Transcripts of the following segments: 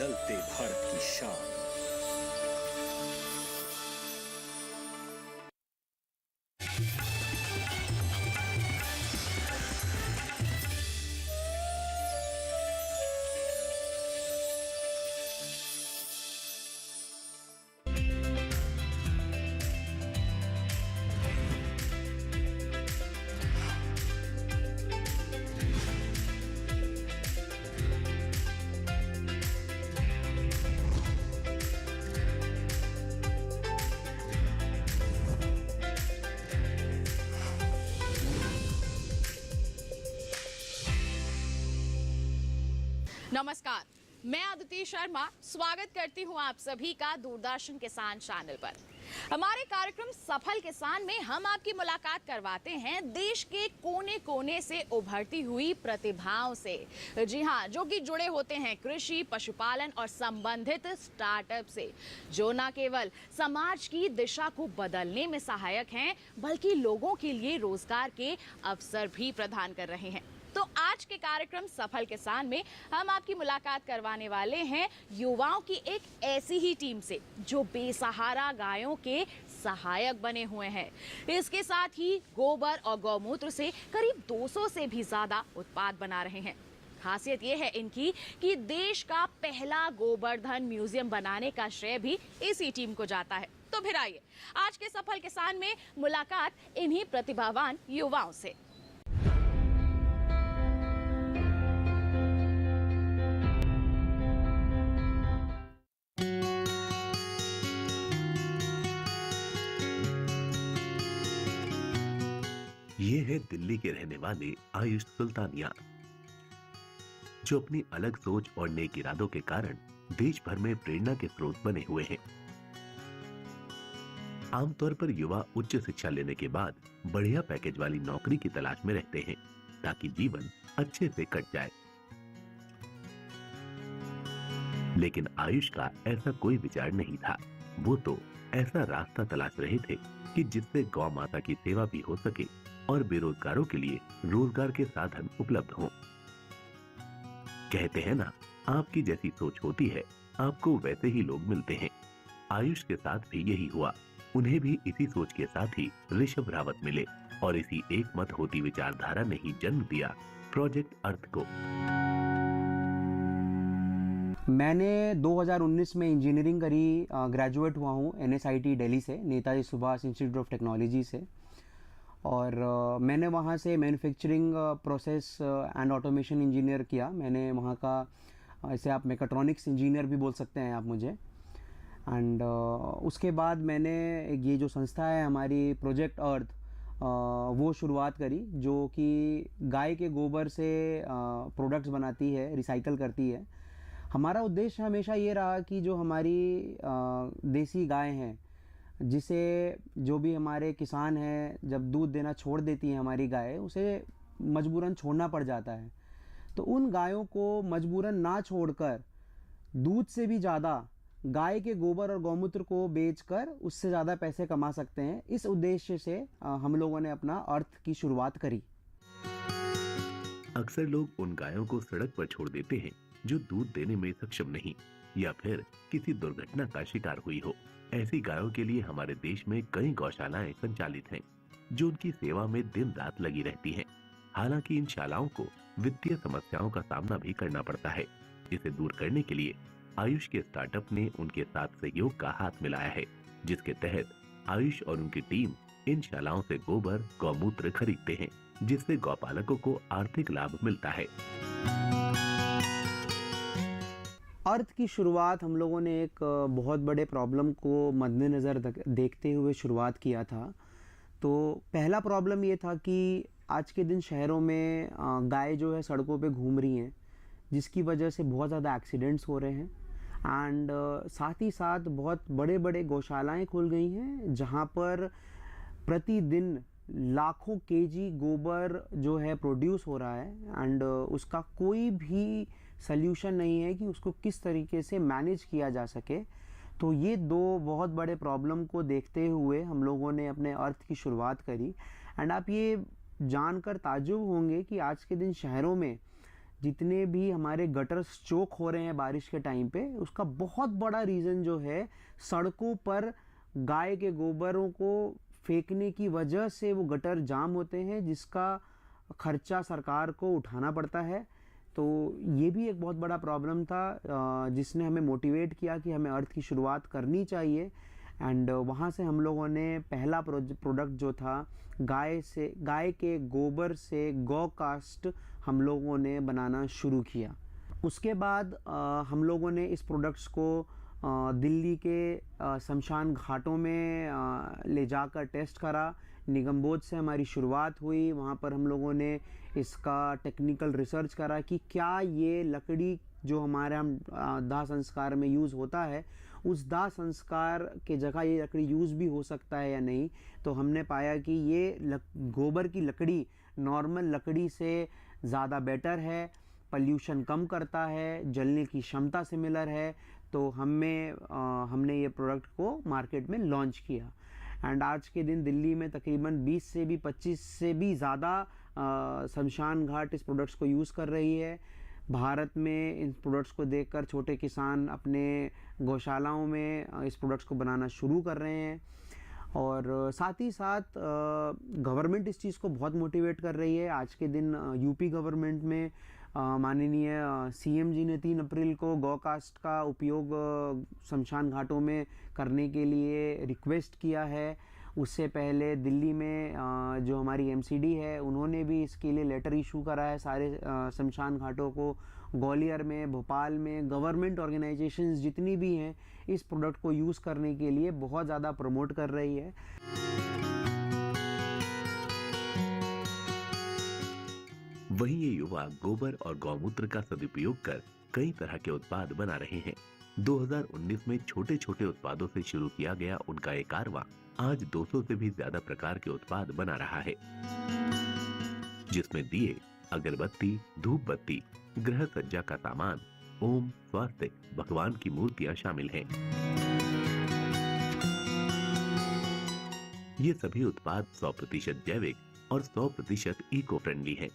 बदलते भारत की शान। नमस्कार, मैं अदिति शर्मा स्वागत करती हूं आप सभी का दूरदर्शन किसान चैनल पर। हमारे कार्यक्रम सफल किसान में हम आपकी मुलाकात करवाते हैं देश के कोने कोने से उभरती हुई प्रतिभाओं से। जी हां, जो कि जुड़े होते हैं कृषि, पशुपालन और संबंधित स्टार्टअप से, जो न केवल समाज की दिशा को बदलने में सहायक हैं, बल्कि लोगों के लिए रोजगार के अवसर भी प्रदान कर रहे हैं। तो आज के कार्यक्रम सफल किसान में हम आपकी मुलाकात करवाने वाले हैं युवाओं की एक ऐसी ही टीम से, जो बेसहारा गायों के सहायक बने हुए हैं। इसके साथ ही गोबर और गौमूत्र से करीब 200 से भी ज्यादा उत्पाद बना रहे हैं। खासियत ये है इनकी कि देश का पहला गोवर्धन म्यूजियम बनाने का श्रेय भी इसी टीम को जाता है। तो फिर आइए आज के सफल किसान में मुलाकात इन्हीं प्रतिभावान युवाओं से। ये है दिल्ली के रहने वाले आयुष सुल्तानिया, जो अपनी अलग सोच और नेक इरादों के कारण देश भर में प्रेरणा के स्रोत बने हुए हैं। आमतौर पर युवा उच्च शिक्षा लेने के बाद बढ़िया पैकेज वाली नौकरी की तलाश में रहते हैं, ताकि जीवन अच्छे से कट जाए। लेकिन आयुष का ऐसा कोई विचार नहीं था। वो तो ऐसा रास्ता तलाश रहे थे कि जिससे गौ माता की सेवा भी हो सके और बेरोजगारों के लिए रोजगार के साधन उपलब्ध हों। कहते हैं ना, आपकी जैसी सोच होती है, आपको वैसे ही लोग मिलते हैं। आयुष के साथ भी यही हुआ। उन्हें भी इसी सोच के साथ ही ऋषभ रावत मिले और इसी एक मत होती विचारधारा ने ही जन्म दिया प्रोजेक्ट अर्थ को। मैंने 2019 में इंजीनियरिंग करी, ग्रेजुएट हुआ हूँ NSIT दिल्ली से, Netaji Subhash institute of technology से। और मैंने वहाँ से manufacturing process and automation engineer किया। मैंने वहाँ का, ऐसे आप मेकाट्रॉनिक्स इंजीनियर भी बोल सकते हैं आप मुझे। एंड उसके बाद मैंने ये जो संस्था है हमारी प्रोजेक्ट अर्थ, वो शुरुआत करी, जो कि गाय के गोबर से प्रोडक्ट्स बनाती है, रिसाइकल करती है। हमारा उद्देश्य हमेशा ये रहा कि जो हमारी देसी गाय हैं, जिसे जो भी हमारे किसान हैं, जब दूध देना छोड़ देती है हमारी गाय, उसे मजबूरन छोड़ना पड़ जाता है। तो उन गायों को मजबूरन ना छोड़कर दूध से भी ज़्यादा गाय के गोबर और गौमूत्र को बेचकर उससे ज़्यादा पैसे कमा सकते हैं। इस उद्देश्य से हम लोगों ने अपना अर्थ की शुरुआत करी। अक्सर लोग उन गायों को सड़क पर छोड़ देते हैं जो दूध देने में सक्षम नहीं या फिर किसी दुर्घटना का शिकार हुई हो। ऐसी गायों के लिए हमारे देश में कई गौशालाएं संचालित हैं, जो उनकी सेवा में दिन रात लगी रहती हैं। हालांकि इन शालाओं को वित्तीय समस्याओं का सामना भी करना पड़ता है। इसे दूर करने के लिए आयुष के स्टार्टअप ने उनके साथ सहयोग का हाथ मिलाया है, जिसके तहत आयुष और उनकी टीम इन शालाओं से गोबर, गौमूत्र खरीदते हैं, जिससे गौपालकों को आर्थिक लाभ मिलता है। अर्थ की शुरुआत हम लोगों ने एक बहुत बड़े प्रॉब्लम को मद्देनज़र देखते हुए शुरुआत किया था। तो पहला प्रॉब्लम ये था कि आज के दिन शहरों में गाय जो है सड़कों पे घूम रही हैं, जिसकी वजह से बहुत ज़्यादा एक्सीडेंट्स हो रहे हैं। एंड साथ ही साथ बहुत बड़े बड़े गौशालाएं खुल गई हैं, जहां पर प्रतिदिन लाखों केजी गोबर जो है प्रोड्यूस हो रहा है। एंड उसका कोई भी सल्यूशन नहीं है कि उसको किस तरीके से मैनेज किया जा सके। तो ये दो बहुत बड़े प्रॉब्लम को देखते हुए हम लोगों ने अपने अर्थ की शुरुआत करी। एंड आप ये जानकर ताज्जुब होंगे कि आज के दिन शहरों में जितने भी हमारे गटर्स चोक हो रहे हैं बारिश के टाइम पे, उसका बहुत बड़ा रीज़न जो है सड़कों पर गाय के गोबरों को फेंकने की वजह से वो गटर जाम होते हैं, जिसका खर्चा सरकार को उठाना पड़ता है। तो ये भी एक बहुत बड़ा प्रॉब्लम था जिसने हमें मोटिवेट किया कि हमें अर्थ की शुरुआत करनी चाहिए। एंड वहाँ से हम लोगों ने पहला प्रोडक्ट जो था गाय के गोबर से गौ कास्ट हम लोगों ने बनाना शुरू किया। उसके बाद हम लोगों ने इस प्रोडक्ट्स को दिल्ली के शमशान घाटों में ले जाकर टेस्ट करा। निगम बोध से हमारी शुरुआत हुई। वहाँ पर हम लोगों ने इसका टेक्निकल रिसर्च करा कि क्या ये लकड़ी जो हमारे दाह संस्कार में यूज़ होता है, उस दाह संस्कार के जगह ये लकड़ी यूज़ भी हो सकता है या नहीं। तो हमने पाया कि ये गोबर की लकड़ी नॉर्मल लकड़ी से ज़्यादा बेटर है, पॉल्यूशन कम करता है, जलने की क्षमता सिमिलर है। तो हमने ये प्रोडक्ट को मार्केट में लॉन्च किया। एंड आज के दिन दिल्ली में तकरीबन 20 से भी 25 से भी ज़्यादा शमशान घाट इस प्रोडक्ट्स को यूज़ कर रही है। भारत में इन प्रोडक्ट्स को देखकर छोटे किसान अपने गौशालाओं में इस प्रोडक्ट्स को बनाना शुरू कर रहे हैं। और साथ ही साथ गवर्नमेंट इस चीज़ को बहुत मोटिवेट कर रही है। आज के दिन यूपी गवर्नमेंट में माननीय सीएम जी ने 3 अप्रैल को गौ कास्ट का उपयोग शमशान घाटों में करने के लिए रिक्वेस्ट किया है। उससे पहले दिल्ली में जो हमारी एमसीडी है, उन्होंने भी इसके लिए लेटर इशू करा है सारे शमशान घाटों को। ग्वालियर में, भोपाल में गवर्नमेंट ऑर्गेनाइजेशंस जितनी भी हैं इस प्रोडक्ट को यूज़ करने के लिए बहुत ज़्यादा प्रमोट कर रही है। वहीं ये युवा गोबर और गौमूत्र का सदुपयोग कर कई तरह के उत्पाद बना रहे हैं। 2019 में छोटे छोटे उत्पादों से शुरू किया गया उनका ये कारवां आज 200 से भी ज्यादा प्रकार के उत्पाद बना रहा है, जिसमें दिए, अगरबत्ती, धूप बत्ती, गृह सज्जा का सामान, ओम, स्वास्थ्य, भगवान की मूर्तियां शामिल हैं। ये सभी उत्पाद 100% जैविक और 100% इको फ्रेंडली हैं।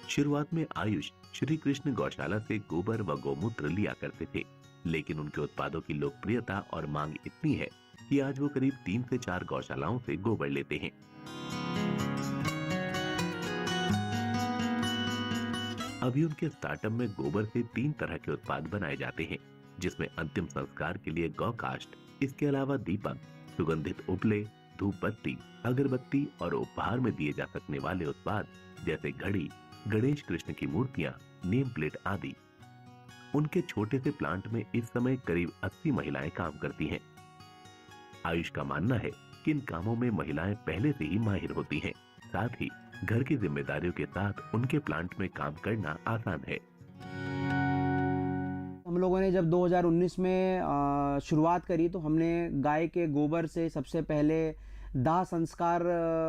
शुरुआत में आयुष श्री कृष्ण गौशाला से गोबर व गौमूत्र लिया करते थे, लेकिन उनके उत्पादों की लोकप्रियता और मांग इतनी है कि आज वो करीब 3 से 4 गौशालाओं से गोबर लेते हैं। अभी उनके स्टार्टअप में गोबर से 3 तरह के उत्पाद बनाए जाते हैं, जिसमें अंतिम संस्कार के लिए गौ काष्ठ, इसके अलावा दीपक, सुगंधित उपले, धूप बत्ती, अगरबत्ती और उपहार में दिए जा सकने वाले उत्पाद जैसे घड़ी, गणेश कृष्ण की मूर्तियां, नेम प्लेट आदि। उनके छोटे से प्लांट में इस समय करीब 80 महिलाएं काम करती हैं। आयुष का मानना है कि इन कामों में महिलाएं पहले से ही माहिर होती हैं, साथ ही घर की जिम्मेदारियों के साथ उनके प्लांट में काम करना आसान है। हम लोगों ने जब 2019 में शुरुआत करी तो हमने गाय के गोबर से सबसे पहले दाह संस्कार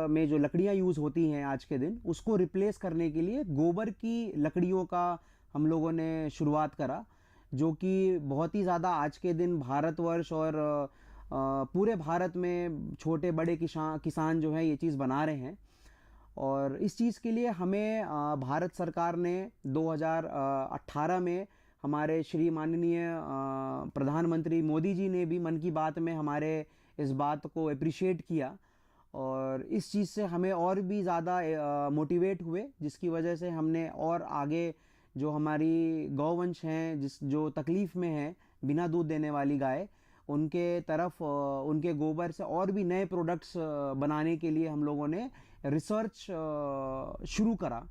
में जो लकड़ियाँ यूज़ होती हैं आज के दिन, उसको रिप्लेस करने के लिए गोबर की लकड़ियों का हम लोगों ने शुरुआत करा, जो कि बहुत ही ज़्यादा आज के दिन भारतवर्ष और पूरे भारत में छोटे बड़े किसान जो हैं ये चीज़ बना रहे हैं। और इस चीज़ के लिए हमें भारत सरकार ने 2018 में हमारे श्री माननीय प्रधानमंत्री मोदी जी ने भी मन की बात में हमारे इस बात को अप्रिशिएट किया, और इस चीज़ से हमें और भी ज़्यादा मोटिवेट हुए, जिसकी वजह से हमने और आगे जो हमारी गौवंश हैं जो तकलीफ़ में हैं, बिना दूध देने वाली गाय, उनके तरफ उनके गोबर से और भी नए प्रोडक्ट्स बनाने के लिए हम लोगों ने रिसर्च शुरू करा,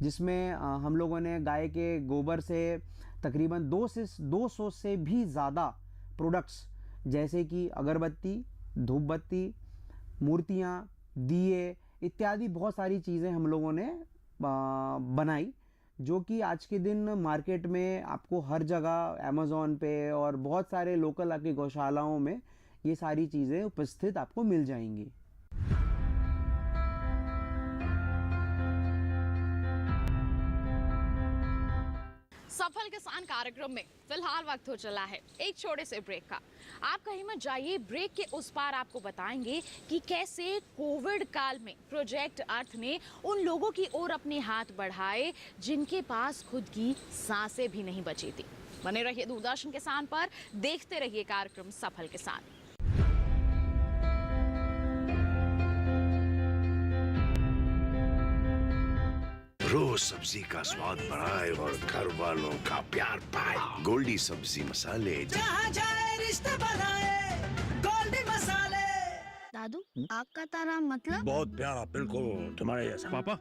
जिसमें हम लोगों ने गाय के गोबर से तकरीबन 200 से भी ज़्यादा प्रोडक्ट्स जैसे कि अगरबत्ती, धूप बत्ती, मूर्तियाँ, दिए इत्यादि बहुत सारी चीज़ें हम लोगों ने बनाई, जो कि आज के दिन मार्केट में आपको हर जगह अमेज़ॉन पे और बहुत सारे लोकल आपकी गौशालाओं में ये सारी चीज़ें उपस्थित आपको मिल जाएंगी। सफल किसान कार्यक्रम में फिलहाल वक्त हो चला है एक छोटे से ब्रेक का। आप कहीं मत जाइए, ब्रेक के उस पार आपको बताएंगे कि कैसे कोविड काल में प्रोजेक्ट अर्थ ने उन लोगों की ओर अपने हाथ बढ़ाए जिनके पास खुद की सांसें भी नहीं बची थी। बने रहिए दूरदर्शन किसान पर, देखते रहिए कार्यक्रम सफल किसान। रोज सब्जी का स्वाद बढ़ाए और घर वालों का प्यार पाए। गोल्डी सब्जी मसाले, जहाँ जाए रिश्ते बनाए, गोल्डी मसाले। दादू, आग का तारा मतलब? बहुत प्यारा, बिल्कुल तुम्हारे जैसा। पापा,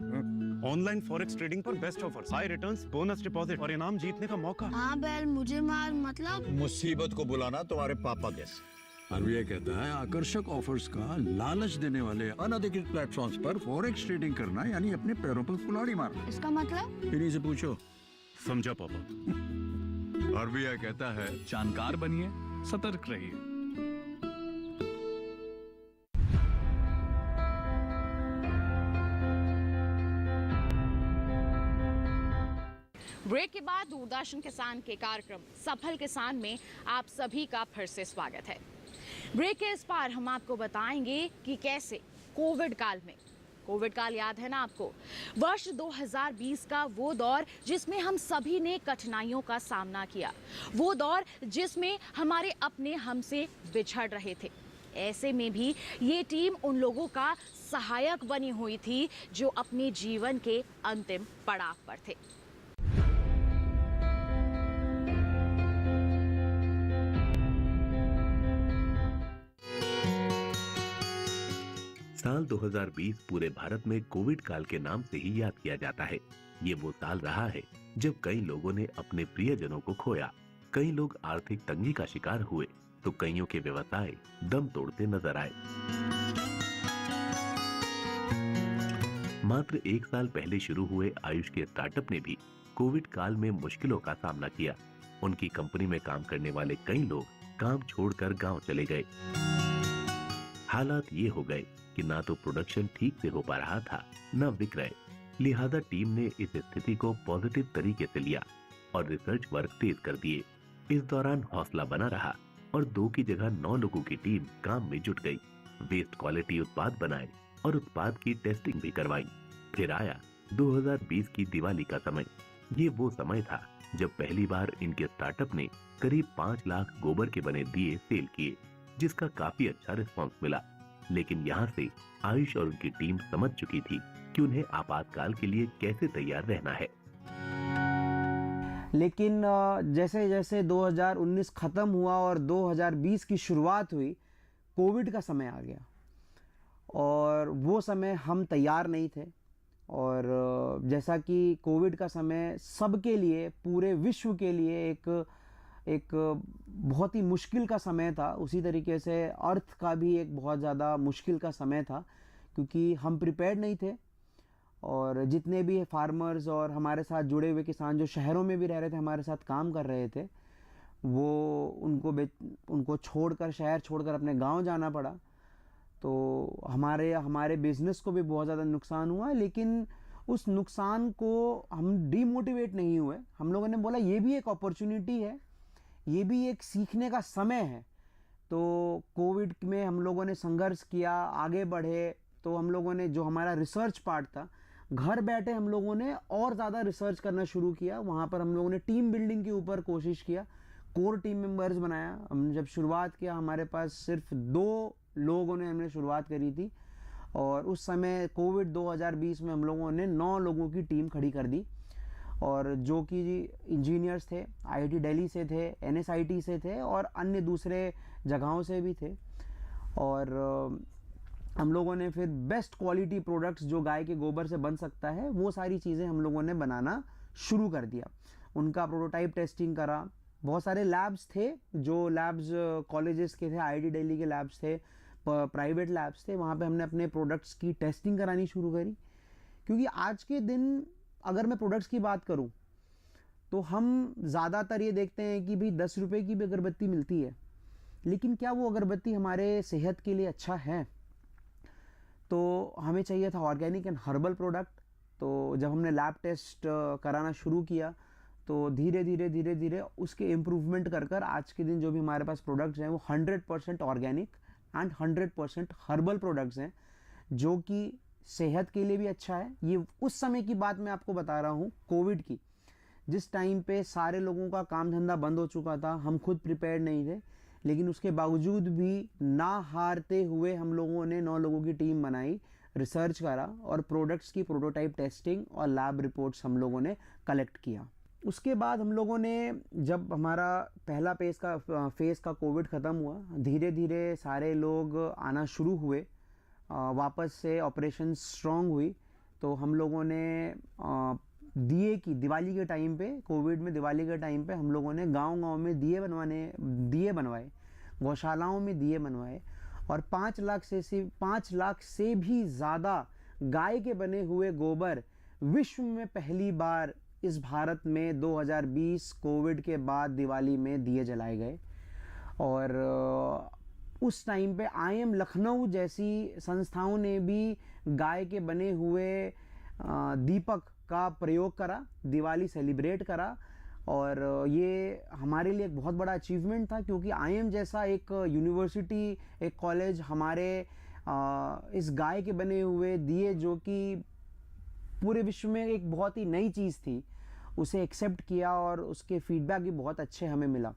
ऑनलाइन फॉरेक्स ट्रेडिंग पर best offers, high returns, bonus deposit और इनाम जीतने का मौका। हाँ बैल, मुझे मार मतलब? मुसीबत को बुलाना तुम्हारे पापा जैसे। आरबीआई कहता है आकर्षक ऑफर्स का लालच देने वाले अनधिकृत प्लेटफॉर्म्स पर फॉरेक्स ट्रेडिंग करना यानी अपने पैरों पर कुल्हाड़ी मारना। इसका मतलब? इन्हीं से पूछो। समझा पापा। आरबीआई कहता है जानकार बनिए, सतर्क रहिए। ब्रेक के बाद दूरदर्शन किसान के कार्यक्रम सफल किसान में आप सभी का फिर से स्वागत है। ब्रेक के इस पार हम आपको बताएंगे कि कैसे कोविड काल याद है ना आपको? वर्ष 2020 का वो दौर जिसमें हम सभी ने कठिनाइयों का सामना किया, वो दौर जिसमें हमारे अपने हमसे बिछड़ रहे थे। ऐसे में भी ये टीम उन लोगों का सहायक बनी हुई थी जो अपने जीवन के अंतिम पड़ाव पर थे। साल 2020 पूरे भारत में कोविड काल के नाम से ही याद किया जाता है। ये वो साल रहा है जब कई लोगों ने अपने प्रियजनों को खोया, कई लोग आर्थिक तंगी का शिकार हुए, तो कईयों के व्यवसाय दम तोड़ते नजर आए। मात्र एक साल पहले शुरू हुए आयुष के स्टार्टअप ने भी कोविड काल में मुश्किलों का सामना किया। उनकी कंपनी में काम करने वाले कई लोग काम छोड़कर गांव चले गए। हालात ये हो गए कि ना तो प्रोडक्शन ठीक से हो पा रहा था, न विक्रय। लिहाजा टीम ने इस स्थिति को पॉजिटिव तरीके से लिया और रिसर्च वर्क तेज कर दिए। इस दौरान हौसला बना रहा और 2 की जगह 9 लोगों की टीम काम में जुट गई। बेस्ट क्वालिटी उत्पाद बनाए और उत्पाद की टेस्टिंग भी करवाई। फिर आया 2020 की दिवाली का समय। ये वो समय था जब पहली बार इनके स्टार्टअप ने करीब 5 लाख गोबर के बने दिए सेल किए, जिसका काफी अच्छा रिस्पॉन्स मिला। लेकिन यहाँ से आयुष और उनकी टीम समझ चुकी थी कि उन्हें आपातकाल के लिए कैसे तैयार रहना है। लेकिन जैसे जैसे 2019 ख़त्म हुआ और 2020 की शुरुआत हुई, कोविड का समय आ गया और वो समय हम तैयार नहीं थे। और जैसा कि कोविड का समय सबके लिए, पूरे विश्व के लिए एक बहुत ही मुश्किल का समय था, उसी तरीके से अर्थ का भी एक बहुत ज़्यादा मुश्किल का समय था, क्योंकि हम प्रिपेयर्ड नहीं थे। और जितने भी फार्मर्स और हमारे साथ जुड़े हुए किसान जो शहरों में भी रह रहे थे, हमारे साथ काम कर रहे थे, वो उनको छोड़कर, शहर छोड़कर अपने गांव जाना पड़ा। तो हमारे बिजनेस को भी बहुत ज़्यादा नुकसान हुआ। लेकिन उस नुकसान को हम डीमोटिवेट नहीं हुए। हम लोगों ने बोला ये भी एक अपॉर्चुनिटी है, ये भी एक सीखने का समय है। तो कोविड में हम लोगों ने संघर्ष किया, आगे बढ़े। तो हम लोगों ने, जो हमारा रिसर्च पार्ट था, घर बैठे हम लोगों ने और ज़्यादा रिसर्च करना शुरू किया। वहाँ पर हम लोगों ने टीम बिल्डिंग के ऊपर कोशिश किया, कोर टीम मेंबर्स बनाया। हम जब शुरुआत किया, हमारे पास सिर्फ 2 लोगों ने हमने शुरुआत करी थी। और उस समय कोविड 2020 में हम लोगों ने 9 लोगों की टीम खड़ी कर दी, और जो कि इंजीनियर्स थे, आईआईटी दिल्ली से थे, एनएसआईटी से थे और अन्य दूसरे जगहों से भी थे। और हम लोगों ने फिर बेस्ट क्वालिटी प्रोडक्ट्स जो गाय के गोबर से बन सकता है, वो सारी चीज़ें हम लोगों ने बनाना शुरू कर दिया। उनका प्रोटोटाइप टेस्टिंग करा। बहुत सारे लैब्स थे, जो लैब्स कॉलेजेस के थे, आईआईटी दिल्ली के लैब्स थे, प्राइवेट लैब्स थे। वहाँ पे हमने अपने प्रोडक्ट्स की टेस्टिंग करानी शुरू करी। क्योंकि आज के दिन अगर मैं प्रोडक्ट्स की बात करूं, तो हम ज़्यादातर ये देखते हैं कि भाई 10 रुपये की भी अगरबत्ती मिलती है, लेकिन क्या वो अगरबत्ती हमारे सेहत के लिए अच्छा है? तो हमें चाहिए था ऑर्गेनिक एंड हर्बल प्रोडक्ट। तो जब हमने लैब टेस्ट कराना शुरू किया, तो तो धीरे धीरे उसके इम्प्रूवमेंट कर कर आज के दिन जो भी हमारे पास प्रोडक्ट्स हैं वो 100% ऑर्गेनिक एंड 100% हर्बल प्रोडक्ट्स हैं, जो कि सेहत के लिए भी अच्छा है। ये उस समय की बात मैं आपको बता रहा हूँ, कोविड की, जिस टाइम पे सारे लोगों का काम धंधा बंद हो चुका था, हम खुद प्रिपेयर नहीं थे, लेकिन उसके बावजूद भी ना हारते हुए हम लोगों ने 9 लोगों की टीम बनाई, रिसर्च करा और प्रोडक्ट्स की प्रोटोटाइप टेस्टिंग और लैब रिपोर्ट्स हम लोगों ने कलेक्ट किया। उसके बाद हम लोगों ने, जब हमारा पहला फेज़ का कोविड ख़त्म हुआ, धीरे धीरे सारे लोग आना शुरू हुए, वापस से ऑपरेशन स्ट्रॉन्ग हुई, तो हम लोगों ने दिवाली के टाइम पे, कोविड में दिवाली के टाइम पे हम लोगों ने गांव-गांव में दिए बनवाए, गौशालाओं में दिए बनवाए और 5 लाख से भी ज़्यादा गाय के बने हुए गोबर विश्व में पहली बार इस भारत में 2020 कोविड के बाद दिवाली में दिए जलाए गए। और उस टाइम पे IIM लखनऊ जैसी संस्थाओं ने भी गाय के बने हुए दीपक का प्रयोग करा, दिवाली सेलिब्रेट करा, और ये हमारे लिए एक बहुत बड़ा अचीवमेंट था, क्योंकि IIM जैसा एक यूनिवर्सिटी, एक कॉलेज हमारे इस गाय के बने हुए दिए, जो कि पूरे विश्व में एक बहुत ही नई चीज़ थी, उसे एक्सेप्ट किया और उसके फीडबैक भी बहुत अच्छे हमें मिला।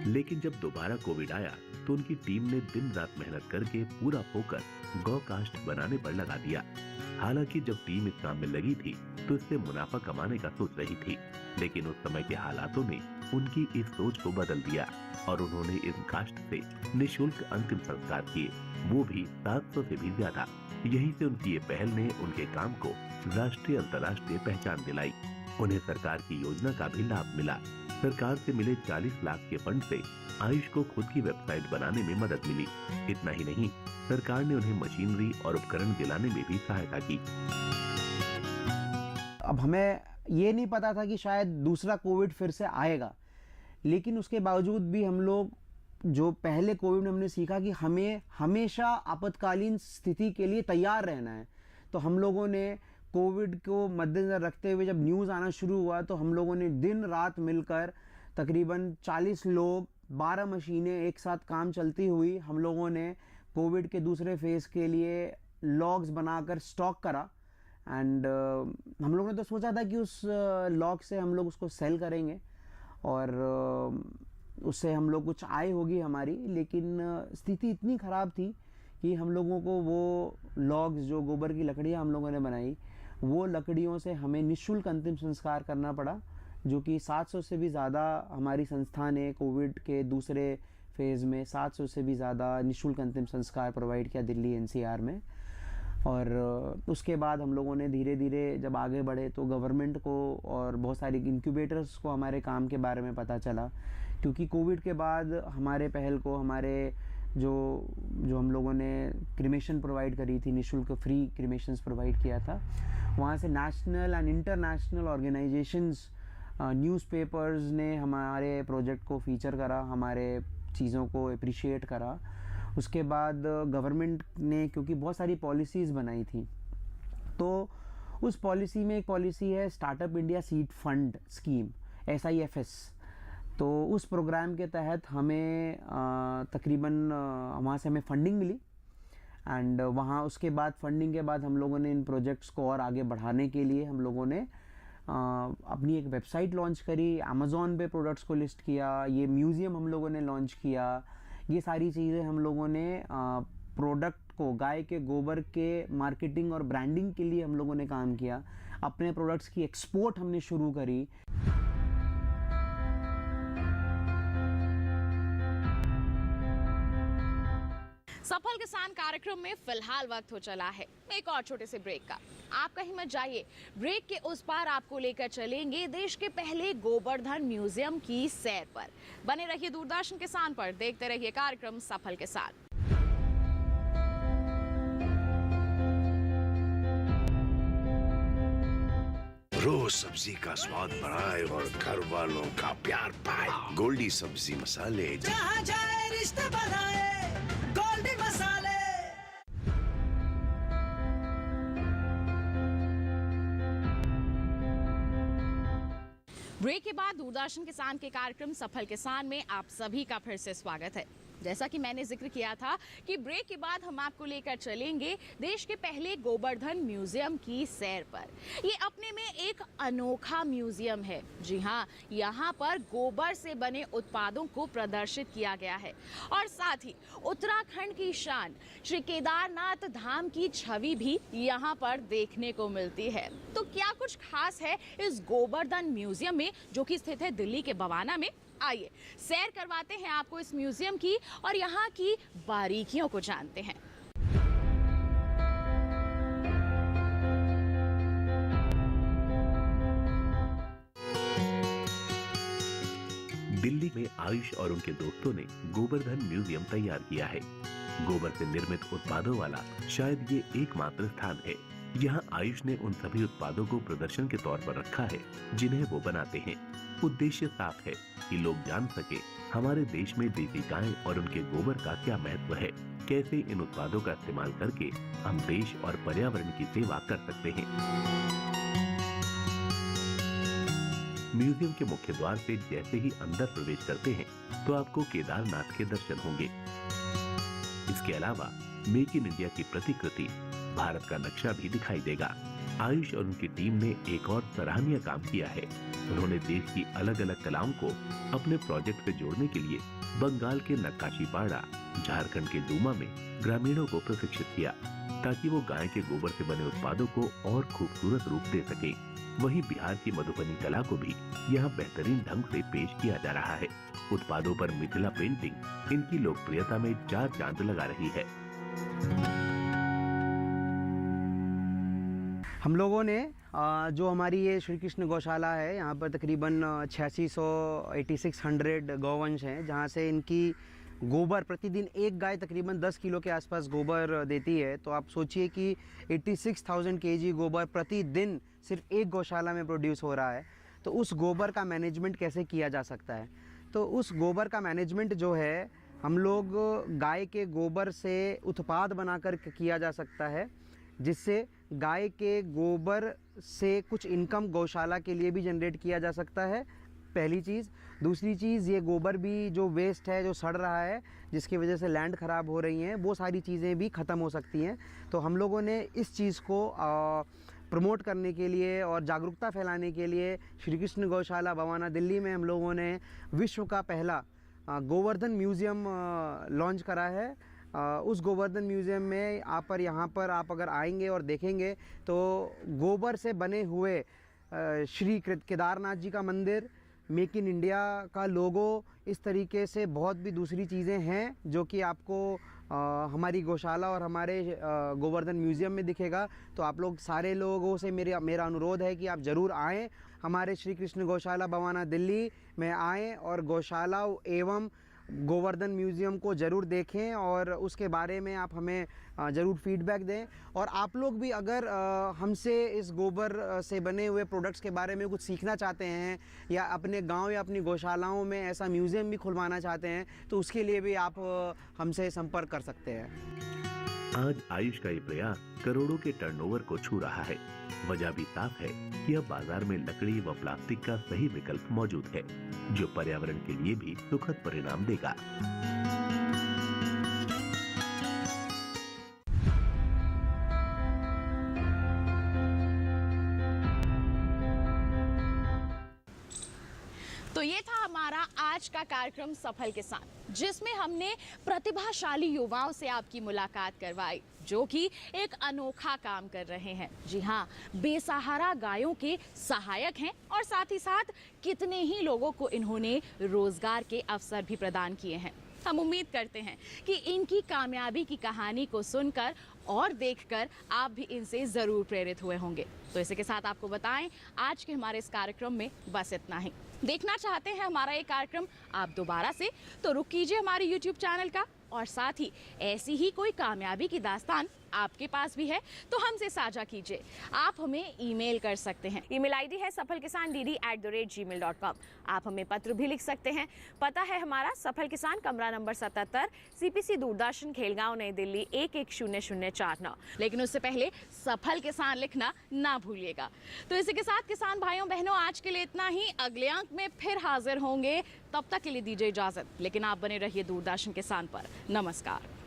लेकिन जब दोबारा कोविड आया तो उनकी टीम ने दिन रात मेहनत करके पूरा फोकस गौ काष्ठ बनाने पर लगा दिया। हालांकि जब टीम इस काम में लगी थी तो इससे मुनाफा कमाने का सोच रही थी, लेकिन उस समय के हालातों ने उनकी इस सोच को बदल दिया और उन्होंने इस काष्ठ से निःशुल्क अंतिम संस्कार किए, वो भी 700 से भी ज्यादा। यहीं से उनकी ये पहल ने उनके काम को राष्ट्रीय अंतर्राष्ट्रीय पहचान दिलाई। उन्हें सरकार की योजना का भी लाभ मिला। सरकार से मिले 40 लाख के फंड से आयुष को खुद की वेबसाइट बनाने में मदद मिली। इतना ही नहीं, सरकार ने उन्हें मशीनरी और उपकरण दिलाने में भी सहायता की। अब हमें ये नहीं पता था कि शायद दूसरा कोविड फिर से आएगा, लेकिन उसके बावजूद भी हम लोग, जो पहले कोविड में हमने सीखा कि हमें हमेशा आपातकालीन स्थिति के लिए तैयार रहना है, तो हम लोगों ने कोविड को मद्देनजर रखते हुए जब न्यूज़ आना शुरू हुआ तो हम लोगों ने दिन रात मिलकर तकरीबन 40 लोग, 12 मशीनें एक साथ काम चलती हुई, हम लोगों ने कोविड के दूसरे फेज़ के लिए लॉग्स बनाकर स्टॉक करा। एंड हम लोगों ने तो सोचा था कि उस लॉग से हम लोग उसको सेल करेंगे और उससे हम लोग कुछ आय होगी हमारी, लेकिन स्थिति इतनी ख़राब थी कि हम लोगों को वो लॉग्स, जो गोबर की लकड़ियाँ हम लोगों ने बनाई, वो लकड़ियों से हमें निःशुल्क अंतिम संस्कार करना पड़ा, जो कि 700 से भी ज़्यादा हमारी संस्था ने कोविड के दूसरे फेज़ में 700 से भी ज़्यादा निःशुल्क अंतिम संस्कार प्रोवाइड किया दिल्ली NCR में। और उसके बाद हम लोगों ने धीरे धीरे जब आगे बढ़े तो गवर्नमेंट को और बहुत सारी इंक्यूबेटर्स को हमारे काम के बारे में पता चला, क्योंकि कोविड के बाद हमारे पहल को, हमारे जो हम लोगों ने क्रिमेशन प्रोवाइड करी थी, निःशुल्क फ्री क्रिमेशंस प्रोवाइड किया था, वहाँ से national and international organisations, newspapers ने हमारे प्रोजेक्ट को फीचर करा, हमारे चीज़ों को अप्रिशिएट करा। उसके बाद गवर्नमेंट ने, क्योंकि बहुत सारी पॉलिसीज़ बनाई थी, तो उस पॉलिसी में एक पॉलिसी है startup India seed fund scheme, SIFS। तो उस प्रोग्राम के तहत हमें तकरीबन वहाँ से हमें फंडिंग मिली एंड वहाँ उसके बाद फंडिंग के बाद हम लोगों ने इन प्रोजेक्ट्स को और आगे बढ़ाने के लिए हम लोगों ने अपनी एक वेबसाइट लॉन्च करी, अमेज़ॉन पे प्रोडक्ट्स को लिस्ट किया, ये म्यूज़ियम हम लोगों ने लॉन्च किया। ये सारी चीज़ें हम लोगों ने प्रोडक्ट को, गाय के गोबर के मार्केटिंग और ब्रांडिंग के लिए हम लोगों ने काम किया। अपने प्रोडक्ट्स की एक्सपोर्ट हमने शुरू करी। सफल किसान कार्यक्रम में फिलहाल वक्त हो चला है एक और छोटे से ब्रेक का। आप कहीं मत जाइए, ब्रेक के उस पार आपको लेकर चलेंगे देश के पहले गोवर्धन म्यूजियम की सैर पर। बने रहिए दूरदर्शन किसान पर, देखते रहिए कार्यक्रम सफल किसान। रोज सब्जी का स्वाद बढ़ाए और घर वालों का प्यार पाए। गोल्डी सब्जी मसाले, जहाँ जाए रिश्ते बनाए, गोल्डी मसाले। ब्रेक के बाद दूरदर्शन किसान के कार्यक्रम सफल किसान में आप सभी का फिर से स्वागत है। जैसा कि मैंने जिक्र किया था कि ब्रेक के बाद हम आपको लेकर चलेंगे देश के पहले गोवर्धन म्यूजियम की सैर पर। ये अपने में एक अनोखा म्यूजियम है। जी हाँ, यहाँ पर गोबर से बने उत्पादों को प्रदर्शित किया गया है और साथ ही उत्तराखंड की शान श्री केदारनाथ धाम की छवि भी यहाँ पर देखने को मिलती है। तो क्या कुछ खास है इस गोवर्धन म्यूजियम में, जो कि स्थित है दिल्ली के बवाना में? आइए सैर करवाते हैं आपको इस म्यूजियम की और यहाँ की बारीकियों को जानते हैं। दिल्ली में आयुष और उनके दोस्तों ने गोवर्धन म्यूजियम तैयार किया है। गोबर से निर्मित उत्पादों वाला शायद ये एकमात्र स्थान है। यहाँ आयुष ने उन सभी उत्पादों को प्रदर्शन के तौर पर रखा है जिन्हें वो बनाते हैं। उद्देश्य साफ है कि लोग जान सके हमारे देश में देसी गाय और उनके गोबर का क्या महत्व है, कैसे इन उत्पादों का इस्तेमाल करके हम देश और पर्यावरण की सेवा कर सकते हैं। म्यूजियम के मुख्य द्वार से जैसे ही अंदर प्रवेश करते हैं तो आपको केदारनाथ के दर्शन होंगे। इसके अलावा मेक इन इंडिया की प्रतिकृति, भारत का नक्शा भी दिखाई देगा। आयुष और उनकी टीम ने एक और सराहनीय काम किया है। उन्होंने देश की अलग अलग कलाओं को अपने प्रोजेक्ट से जोड़ने के लिए बंगाल के नक्काशीपाड़ा, झारखंड के डूमा में ग्रामीणों को प्रशिक्षित किया ताकि वो गाय के गोबर से बने उत्पादों को और खूबसूरत रूप दे सके। वहीं बिहार की मधुबनी कला को भी यहाँ बेहतरीन ढंग से पेश किया जा रहा है। उत्पादों पर मिथिला पेंटिंग इनकी लोकप्रियता में 4 चांद लगा रही है। हम लोगों ने जो हमारी ये श्री कृष्ण गौशाला है, यहाँ पर तकरीबन 8600 गौवंश हैं, जहाँ से इनकी गोबर प्रतिदिन एक गाय तकरीबन 10 किलो के आसपास गोबर देती है। तो आप सोचिए कि 86,000 केजी गोबर प्रतिदिन सिर्फ एक गौशाला में प्रोड्यूस हो रहा है। तो उस गोबर का मैनेजमेंट कैसे किया जा सकता है? तो उस गोबर का मैनेजमेंट जो है हम लोग गाय के गोबर से उत्पाद बनाकर किया जा सकता है, जिससे गाय के गोबर से कुछ इनकम गौशाला के लिए भी जनरेट किया जा सकता है, पहली चीज़। दूसरी चीज़, ये गोबर भी जो वेस्ट है, जो सड़ रहा है, जिसकी वजह से लैंड ख़राब हो रही हैं, वो सारी चीज़ें भी ख़त्म हो सकती हैं। तो हम लोगों ने इस चीज़ को प्रमोट करने के लिए और जागरूकता फैलाने के लिए श्री कृष्ण गौशाला बवाना दिल्ली में हम लोगों ने विश्व का पहला गोवर्धन म्यूज़ियम लॉन्च करा है। उस गोवर्धन म्यूज़ियम में यहाँ पर आप अगर आएंगे और देखेंगे तो गोबर से बने हुए श्री केदारनाथ जी का मंदिर, मेक इन इंडिया का लोगो, इस तरीके से बहुत भी दूसरी चीज़ें हैं जो कि आपको हमारी गौशाला और हमारे गोवर्धन म्यूज़ियम में दिखेगा। तो आप लोग सारे लोगों से मेरा अनुरोध है कि आप ज़रूर आएँ, हमारे श्री कृष्ण गौशाला बवाना दिल्ली में आएँ और गौशाला एवं गोवर्धन म्यूज़ियम को ज़रूर देखें और उसके बारे में आप हमें ज़रूर फीडबैक दें। और आप लोग भी अगर हमसे इस गोबर से बने हुए प्रोडक्ट्स के बारे में कुछ सीखना चाहते हैं या अपने गांव या अपनी गौशालाओं में ऐसा म्यूज़ियम भी खुलवाना चाहते हैं तो उसके लिए भी आप हमसे संपर्क कर सकते हैं। आज आयुष का ये प्रयास करोड़ों के टर्नओवर को छू रहा है। वजह भी साफ है कि अब बाजार में लकड़ी व प्लास्टिक का सही विकल्प मौजूद है, जो पर्यावरण के लिए भी सुखद परिणाम देगा। तो ये था हमारा आज का कार्यक्रम सफल किसान, जिसमें हमने प्रतिभाशाली युवाओं से आपकी मुलाकात करवाई जो कि एक अनोखा काम कर रहे हैं। जी हाँ, बेसहारा गायों के सहायक हैं और साथ ही साथ कितने ही लोगों को इन्होंने रोजगार के अवसर भी प्रदान किए हैं। हम उम्मीद करते हैं कि इनकी कामयाबी की कहानी को सुनकर और देखकर आप भी इनसे ज़रूर प्रेरित हुए होंगे। तो इसी के साथ आपको बताएं, आज के हमारे इस कार्यक्रम में बस इतना ही। देखना चाहते हैं हमारा ये कार्यक्रम आप दोबारा से, तो रुक कीजिए हमारे YouTube चैनल का और साथ ही ऐसी ही कोई कामयाबी की दास्तान आपके पास भी है तो हमसे साझा कीजिए। आप हमें ईमेल कर सकते हैं। ईमेल आईडी है safalkisan@gmail.com। आप हमें पत्र भी लिख सकते हैं। पता है हमारा सफल किसान, कमरा नंबर 77, CPC दूरदर्शन, खेलगांव, नई दिल्ली 110049। लेकिन उससे पहले सफल किसान लिखना ना भूलिएगा। तो इसी के साथ किसान भाइयों बहनों, आज के लिए इतना ही। अगले अंक में फिर हाजिर होंगे, तब तक के लिए दीजिए इजाजत। लेकिन आप बने रहिए दूरदर्शन किसान पर। नमस्कार।